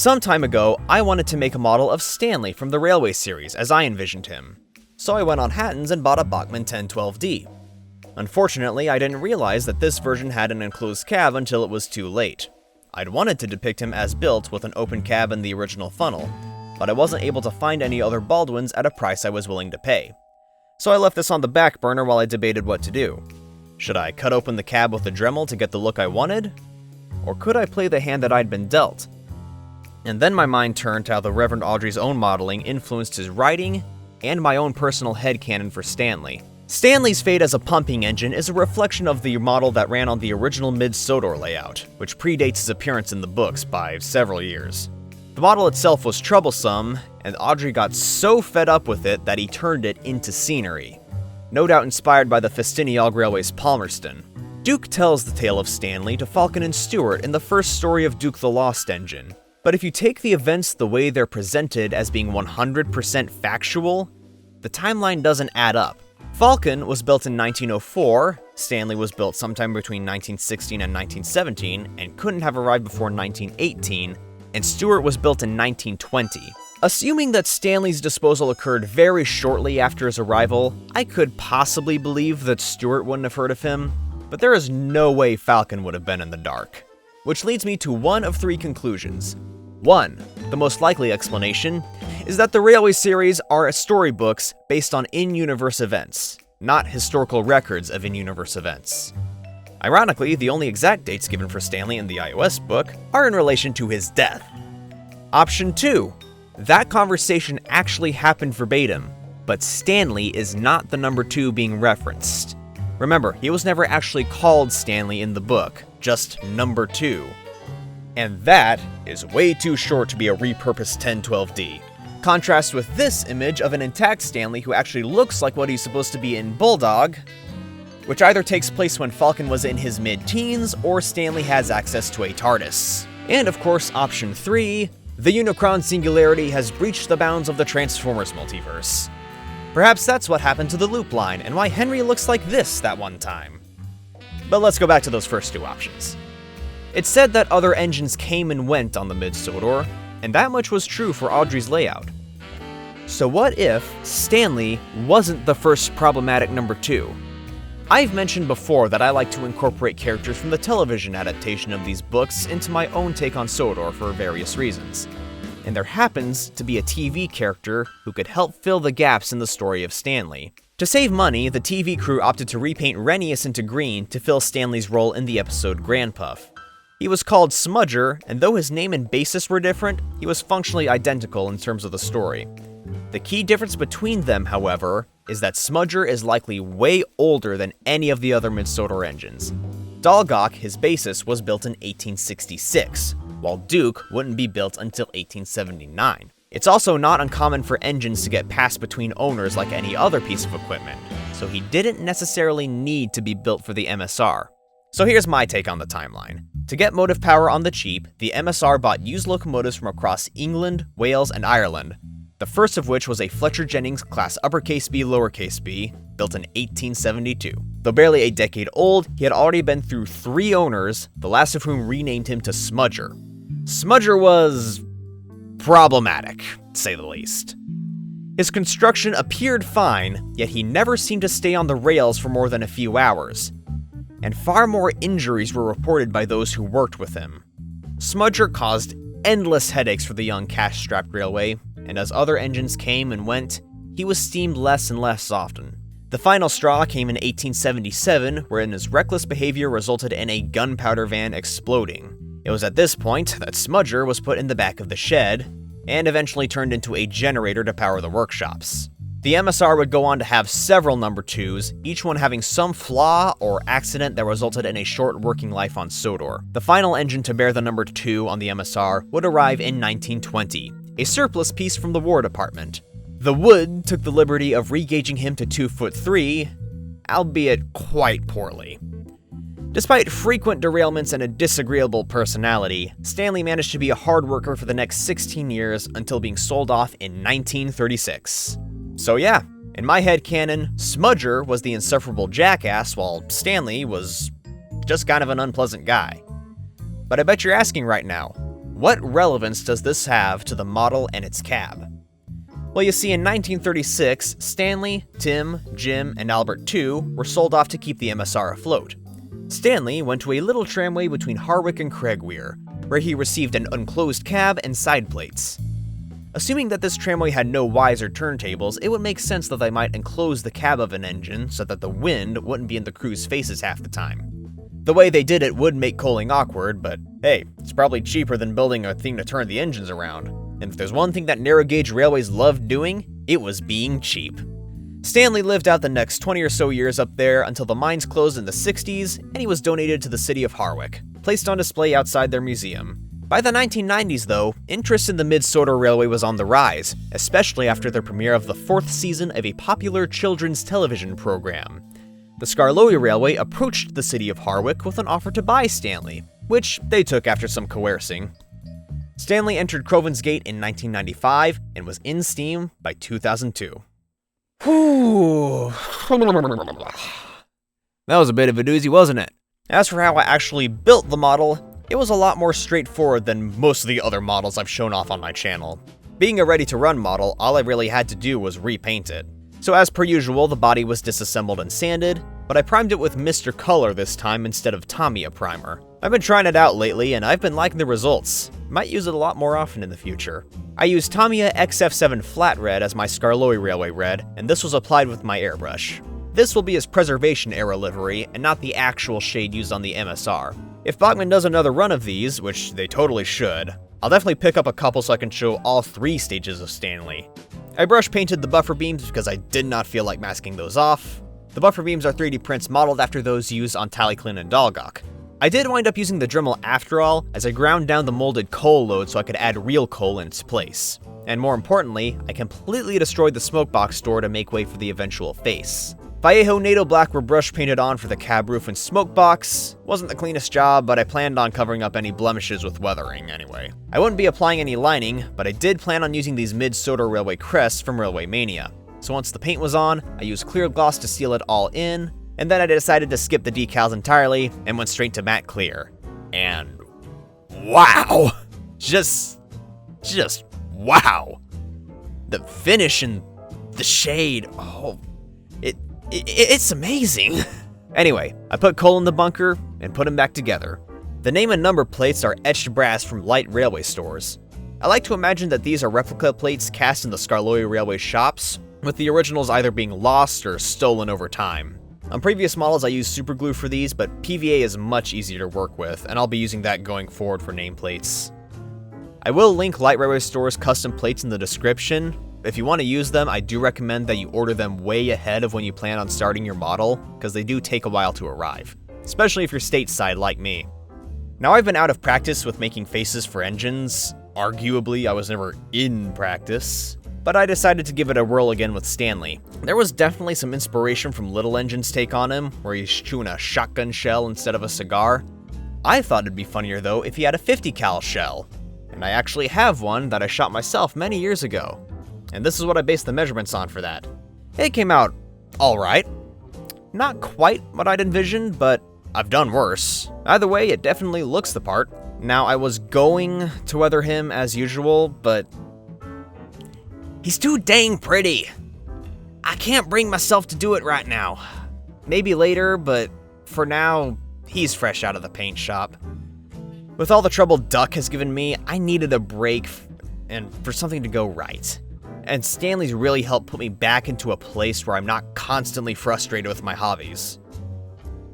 Some time ago, I wanted to make a model of Stanley from the Railway series as I envisioned him. So I went on Hatton's and bought a Bachmann 1012D. Unfortunately, I didn't realize that this version had an enclosed cab until it was too late. I'd wanted to depict him as built with an open cab in the original funnel, but I wasn't able to find any other Baldwins at a price I was willing to pay. So I left this on the back burner while I debated what to do. Should I cut open the cab with a Dremel to get the look I wanted? Or could I play the hand that I'd been dealt? And then my mind turned to how the Reverend Audrey's own modeling influenced his writing and my own personal headcanon for Stanley. Stanley's fate as a pumping engine is a reflection of the model that ran on the original mid-Sodor layout, which predates his appearance in the books by several years. The model itself was troublesome, and Audrey got so fed up with it that he turned it into scenery. No doubt inspired by the Festiniog Railway's Palmerston. Duke tells the tale of Stanley to Falcon and Stewart in the first story of Duke the Lost Engine. But if you take the events the way they're presented as being 100% factual, the timeline doesn't add up. Falcon was built in 1904, Stanley was built sometime between 1916 and 1917, and couldn't have arrived before 1918, and Stewart was built in 1920. Assuming that Stanley's disposal occurred very shortly after his arrival, I could possibly believe that Stewart wouldn't have heard of him, but there is no way Falcon would have been in the dark. Which leads me to one of three conclusions. 1. The most likely explanation is that the Railway series are storybooks based on in-universe events, not historical records of in-universe events. Ironically, the only exact dates given for Stanley in the iOS book are in relation to his death. Option 2. That conversation actually happened verbatim, but Stanley is not the number 2 being referenced. Remember, he was never actually called Stanley in the book, just number 2. And that is way too short to be a repurposed 1012D. Contrast with this image of an intact Stanley who actually looks like what he's supposed to be in Bulldog, which either takes place when Falcon was in his mid-teens or Stanley has access to a TARDIS. And of course, option 3, the Unicron Singularity has breached the bounds of the Transformers multiverse. Perhaps that's what happened to the loop line and why Henry looks like this that one time. But let's go back to those first two options. It's said that other engines came and went on the mid-Sodor, and that much was true for Audrey's layout. So what if Stanley wasn't the first problematic number 2? I've mentioned before that I like to incorporate characters from the television adaptation of these books into my own take on Sodor for various reasons. And there happens to be a TV character who could help fill the gaps in the story of Stanley. To save money, the TV crew opted to repaint Renius into green to fill Stanley's role in the episode Grandpuff. He was called Smudger, and though his name and basis were different, he was functionally identical in terms of the story. The key difference between them, however, is that Smudger is likely way older than any of the other mid-Sodor engines. Dalgok, his basis, was built in 1866, while Duke wouldn't be built until 1879. It's also not uncommon for engines to get passed between owners like any other piece of equipment, so he didn't necessarily need to be built for the MSR. So here's my take on the timeline. To get motive power on the cheap, the MSR bought used locomotives from across England, Wales, and Ireland, the first of which was a Fletcher Jennings class uppercase B lowercase b, built in 1872. Though barely a decade old, he had already been through 3 owners, the last of whom renamed him to Smudger. Smudger was problematic, to say the least. His construction appeared fine, yet he never seemed to stay on the rails for more than a few hours, and far more injuries were reported by those who worked with him. Smudger caused endless headaches for the young cash-strapped railway, and as other engines came and went, he was steamed less and less often. The final straw came in 1877, wherein his reckless behavior resulted in a gunpowder van exploding. It was at this point that Smudger was put in the back of the shed, and eventually turned into a generator to power the workshops. The MSR would go on to have several number 2s, each one having some flaw or accident that resulted in a short working life on Sodor. The final engine to bear the number 2 on the MSR would arrive in 1920, a surplus piece from the War Department. The Wood took the liberty of re-gauging him to 2'3", albeit quite poorly. Despite frequent derailments and a disagreeable personality, Stanley managed to be a hard worker for the next 16 years until being sold off in 1936. So yeah, in my headcanon, Smudger was the insufferable jackass while Stanley was just kind of an unpleasant guy. But I bet you're asking right now, what relevance does this have to the model and its cab? Well, you see, in 1936, Stanley, Tim, Jim, and Albert II were sold off to keep the MSR afloat. Stanley went to a little tramway between Harwick and Craigweir, where he received an unclosed cab and side plates. Assuming that this tramway had no Ys or turntables, it would make sense that they might enclose the cab of an engine so that the wind wouldn't be in the crew's faces half the time. The way they did it would make coaling awkward, but hey, it's probably cheaper than building a thing to turn the engines around. And if there's one thing that narrow gauge railways loved doing, it was being cheap. Stanley lived out the next 20 or so years up there until the mines closed in the 60s, and he was donated to the city of Harwick, placed on display outside their museum. By the 1990s, though, interest in the Mid-Sodor Railway was on the rise, especially after the premiere of the 4th season of a popular children's television program. The Skarloey Railway approached the city of Harwick with an offer to buy Stanley, which they took after some coercing. Stanley entered Crovan's Gate in 1995 and was in steam by 2002. Whew. That was a bit of a doozy, wasn't it? As for how I actually built the model, it was a lot more straightforward than most of the other models I've shown off on my channel. Being a ready-to-run model, all I really had to do was repaint it. So as per usual, the body was disassembled and sanded, but I primed it with Mr. Color this time instead of Tamiya primer. I've been trying it out lately, and I've been liking the results. Might use it a lot more often in the future. I used Tamiya XF7 Flat Red as my Skarloey Railway red, and this was applied with my airbrush. This will be his preservation era livery, and not the actual shade used on the MSR. If Bachmann does another run of these, which they totally should, I'll definitely pick up a couple so I can show all 3 stages of Stanley. I brush painted the buffer beams because I did not feel like masking those off. The buffer beams are 3D prints modeled after those used on Tallyklin and Dalgok. I did wind up using the Dremel after all, as I ground down the molded coal load so I could add real coal in its place. And more importantly, I completely destroyed the smokebox store to make way for the eventual face. Vallejo NATO Black were brush painted on for the cab roof and smokebox. Wasn't the cleanest job, but I planned on covering up any blemishes with weathering anyway. I wouldn't be applying any lining, but I did plan on using these Mid-Sodor Railway crests from Railway Mania. So once the paint was on, I used clear gloss to seal it all in, and then I decided to skip the decals entirely and went straight to matte clear. And wow! Just wow! The finish and the shade, it's amazing. Anyway, I put coal in the bunker and put them back together. The name and number plates are etched brass from light railway stores. I like to imagine that these are replica plates cast in the Skarloey Railway shops, with the originals either being lost or stolen over time. On previous models I used superglue for these, but PVA is much easier to work with, and I'll be using that going forward for nameplates. I will link Light Railway Store's custom plates in the description. If you want to use them, I do recommend that you order them way ahead of when you plan on starting your model, because they do take a while to arrive, especially if you're stateside like me. Now I've been out of practice with making faces for engines. Arguably, I was never in practice, but I decided to give it a whirl again with Stanley. There was definitely some inspiration from Little Engine's take on him, where he's chewing a shotgun shell instead of a cigar. I thought it'd be funnier though if he had a 50 cal shell, and I actually have one that I shot myself many years ago. And this is what I based the measurements on for that. It came out alright. Not quite what I'd envisioned, but I've done worse. Either way, it definitely looks the part. Now, I was going to weather him as usual, but he's too dang pretty. I can't bring myself to do it right now. Maybe later, but for now, he's fresh out of the paint shop. With all the trouble Duck has given me, I needed a break and for something to go right. And Stanley's really helped put me back into a place where I'm not constantly frustrated with my hobbies.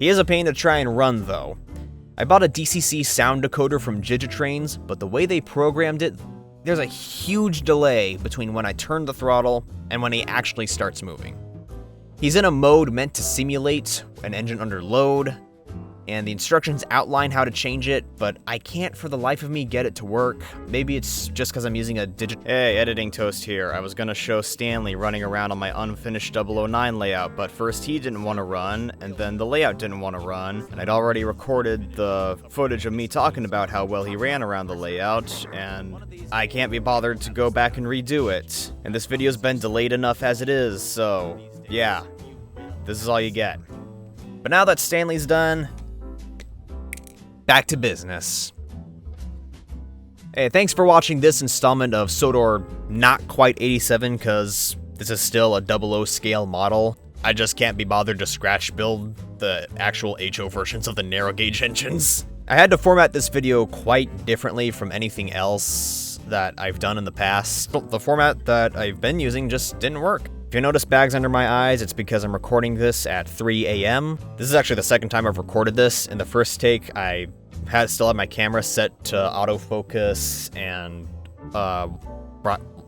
He is a pain to try and run though. I bought a DCC sound decoder from Gigitrains, but the way they programmed it, there's a huge delay between when I turn the throttle and when he actually starts moving. He's in a mode meant to simulate an engine under load, and the instructions outline how to change it, but I can't for the life of me get it to work. Maybe it's just because I'm using a Hey, Editing Toast here. I was gonna show Stanley running around on my unfinished 009 layout, but first he didn't want to run, and then the layout didn't want to run, and I'd already recorded the footage of me talking about how well he ran around the layout, and I can't be bothered to go back and redo it. And this video's been delayed enough as it is, so yeah, this is all you get. But now that Stanley's done, back to business. Hey, thanks for watching this installment of Sodor not quite 87, because this is still a 00 scale model. I just can't be bothered to scratch build the actual HO versions of the narrow gauge engines. I had to format this video quite differently from anything else that I've done in the past. The format that I've been using just didn't work. If you notice bags under my eyes, it's because I'm recording this at 3 a.m. This is actually the second time I've recorded this. In the first take, I still had my camera set to autofocus and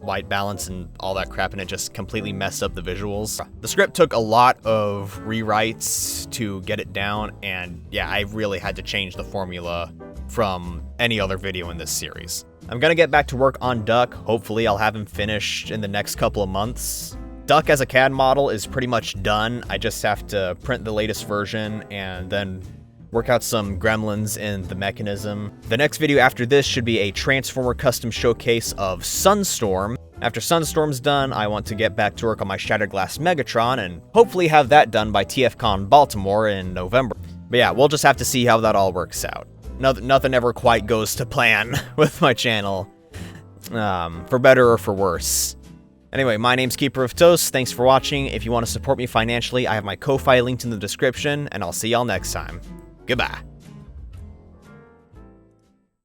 white balance and all that crap, and it just completely messed up the visuals. The script took a lot of rewrites to get it down, and yeah, I really had to change the formula from any other video in this series. I'm gonna get back to work on Duck. Hopefully I'll have him finished in the next couple of months. Duck as a CAD model is pretty much done. I just have to print the latest version and then work out some gremlins in the mechanism. The next video after this should be a Transformer custom showcase of Sunstorm. After Sunstorm's done, I want to get back to work on my Shattered Glass Megatron and hopefully have that done by TFCon Baltimore in November. But yeah, we'll just have to see how that all works out. Nothing ever quite goes to plan with my channel, for better or for worse. Anyway, my name's KeeperofToast. Thanks for watching. If you want to support me financially, I have my Ko-Fi linked in the description, and I'll see y'all next time. Goodbye.